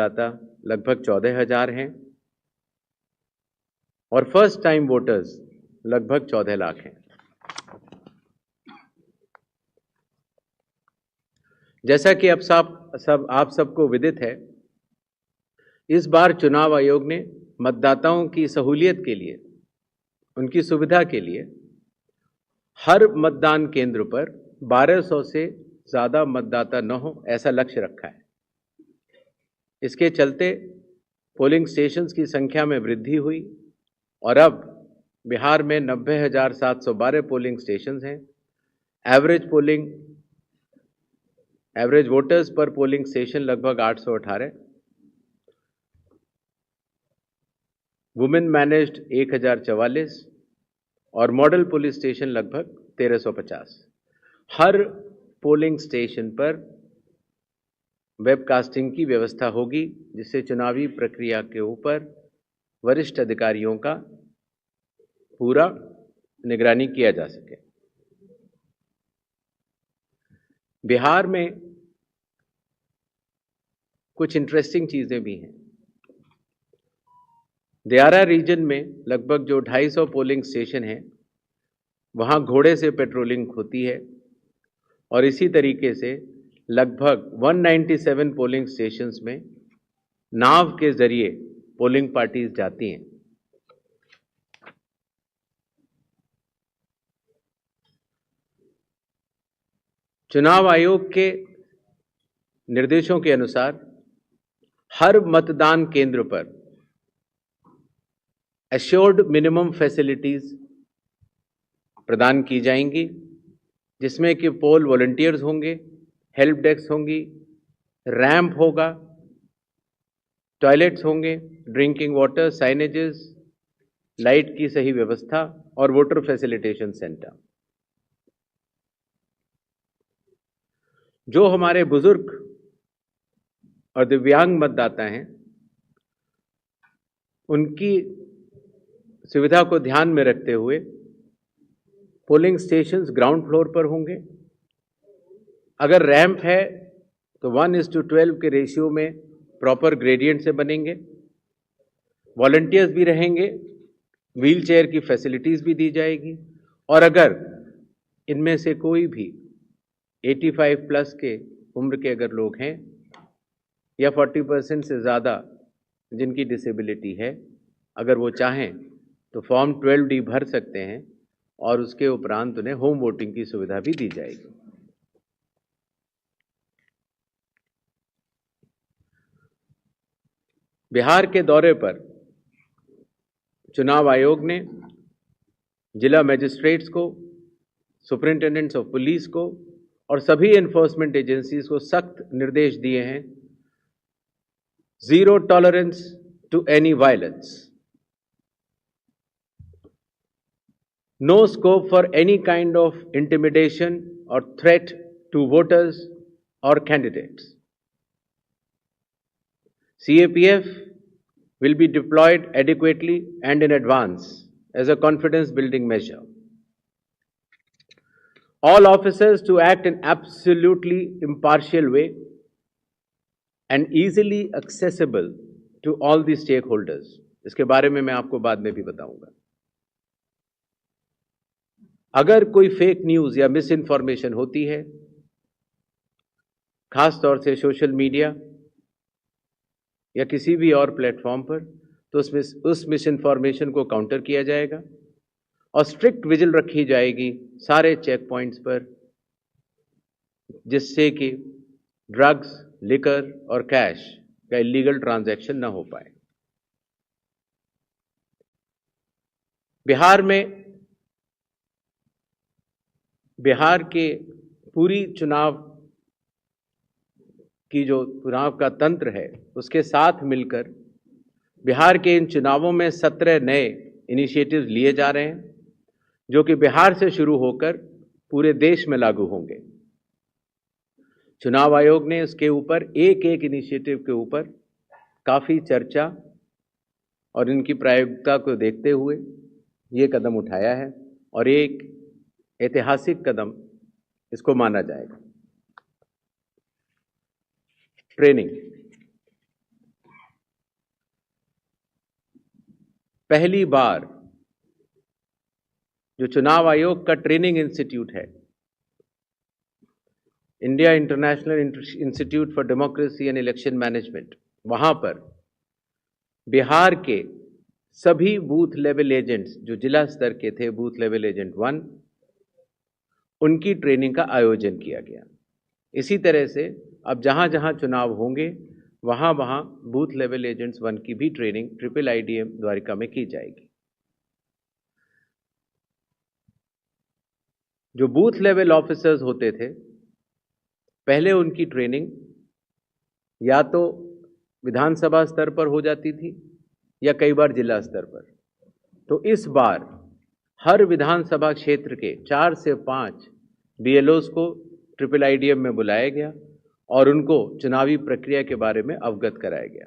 मतदाता लगभग 14,000 हैं और फर्स्ट टाइम वोटर्स लगभग 14 लाख हैं। जैसा कि आप सबको विदित है, इस बार चुनाव आयोग ने मतदाताओं की सहूलियत के लिए, उनकी सुविधा के लिए हर मतदान केंद्र पर 1200 से ज़्यादा मतदाता न हो ऐसा लक्ष्य रखा है। इसके चलते पोलिंग स्टेशंस की संख्या में वृद्धि हुई और अब बिहार में 90,712 पोलिंग स्टेशंस हैं। एवरेज वोटर्स पर पोलिंग स्टेशन लगभग 818, वुमेन मैनेज्ड 1044 और मॉडल पुलिस स्टेशन लगभग 1350। हर पोलिंग स्टेशन पर वेबकास्टिंग की व्यवस्था होगी, जिससे चुनावी प्रक्रिया के ऊपर वरिष्ठ अधिकारियों का पूरा निगरानी किया जा सके। बिहार में कुछ इंटरेस्टिंग चीजें भी हैं। दियारा रीजन में लगभग जो 250 पोलिंग स्टेशन हैं, वहां घोड़े से पेट्रोलिंग होती है और इसी तरीके से लगभग 197 पोलिंग स्टेशंस में नाव के जरिए पोलिंग पार्टीज जाती हैं। चुनाव आयोग के निर्देशों के अनुसार हर मतदान केंद्र पर एश्योर्ड मिनिमम फैसिलिटीज प्रदान की जाएंगी, जिसमें कि पोल वॉलंटियर्स होंगे, हेल्प डेस्क होंगी, रैंप होगा, टॉयलेट्स होंगे, ड्रिंकिंग वाटर, साइनेजेस, लाइट की सही व्यवस्था और वोटर फैसिलिटेशन सेंटर। जो हमारे बुजुर्ग और दिव्यांग मतदाता हैं, उनकी सुविधा को ध्यान में रखते हुए पोलिंग स्टेशंस ग्राउंड फ्लोर पर होंगे। अगर रैंप है तो 1:12 के रेशियो में प्रॉपर ग्रेडियंट से बनेंगे। वॉलंटियर्स भी रहेंगे, व्हील चेयर की फैसिलिटीज भी दी जाएगी और अगर इनमें से कोई भी 85 प्लस के उम्र के अगर लोग हैं या 40% से ज़्यादा जिनकी डिसेबिलिटी है, अगर वो चाहें तो फॉर्म 12D भर सकते हैं और उसके उपरांत उन्हें होम वोटिंग की सुविधा भी दी जाएगी। बिहार के दौरे पर चुनाव आयोग ने जिला मजिस्ट्रेट्स को, सुपरिंटेंडेंट्स ऑफ पुलिस को और सभी एनफोर्समेंट एजेंसीज को सख्त निर्देश दिए हैं। Zero tolerance to any violence. No scope for any kind of intimidation or threat to voters or candidates. CAPF will be deployed adequately and in advance as a confidence building measure. All officers to act in absolutely impartial way and easily accessible to all the stakeholders. इसके बारे में मैं आपको बाद में भी बताऊंगा। अगर कोई फेक न्यूज या मिस इन्फॉर्मेशन होती है, खास तौर से सोशल मीडिया या किसी भी और प्लेटफॉर्म पर, तो उस मिस इन्फॉर्मेशन को काउंटर किया जाएगा और स्ट्रिक्ट विजिल रखी जाएगी सारे चेक पॉइंट्स पर, जिससे कि ड्रग्स, लिकर और कैश का इलीगल ट्रांजैक्शन न हो पाए। बिहार के पूरी चुनाव का तंत्र है, उसके साथ मिलकर बिहार के इन चुनावों में 17 नए इनिशिएटिव्स लिए जा रहे हैं, जो कि बिहार से शुरू होकर पूरे देश में लागू होंगे। चुनाव आयोग ने इसके ऊपर एक इनिशिएटिव के ऊपर काफ़ी चर्चा और इनकी प्रायोगिकता को देखते हुए ये कदम उठाया है और एक ऐतिहासिक कदम इसको माना जाएगा। ट्रेनिंग पहली बार जो चुनाव आयोग का ट्रेनिंग इंस्टीट्यूट है, India international institute for democracy and election management, वहां पर बिहार के सभी बूथ लेवल एजेंट्स जो जिला स्तर के थे, बूथ लेवल एजेंट 1, उनकी ट्रेनिंग का आयोजन किया गया। इसी तरह से अब जहां जहां चुनाव होंगे वहां वहां बूथ लेवल एजेंट्स 1 की भी ट्रेनिंग IIIDM द्वारिका में की जाएगी। जो बूथ लेवल ऑफिसर्स होते थे, पहले उनकी ट्रेनिंग या तो विधानसभा स्तर पर हो जाती थी या कई बार जिला स्तर पर। तो इस बार हर विधानसभा क्षेत्र के 4 से 5 BLOs को IIIDM में बुलाया गया और उनको चुनावी प्रक्रिया के बारे में अवगत कराया गया।